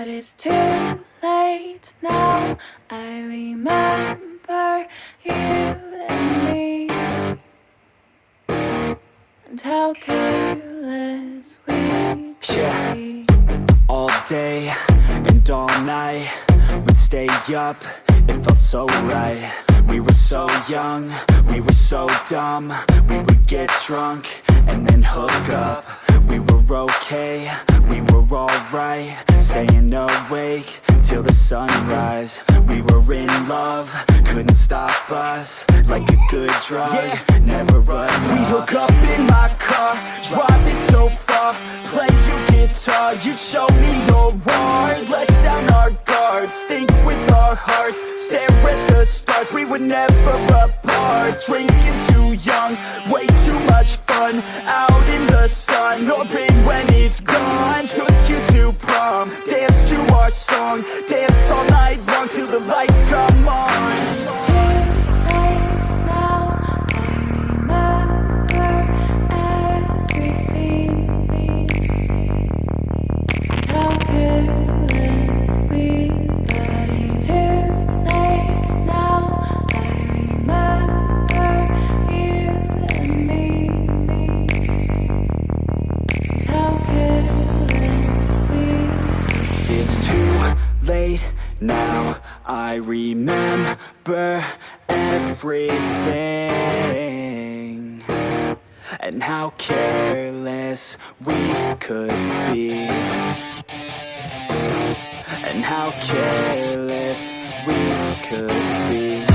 But it's too late now. I remember you and me, and how careless we could be. All day and all night, we'd stay up, it felt so right. We were so young, we were so dumb. We would get drunk and then hook up. We were okay, we were alright, staying awake till the sunrise. We were in love, couldn't stop us, like a good drug, never enough. We hook up in my car, driving so far, play your guitar, you'd show me your art. Let down our guards, think with our hearts, stare at the stars. We were never apart, drinking too young, way too much fun, out in the sun, orbit when it's gone. Took you to prom, dance to our song, dance all night long till the lights come on. Late now, I remember everything, and how careless we could be, and how careless we could be.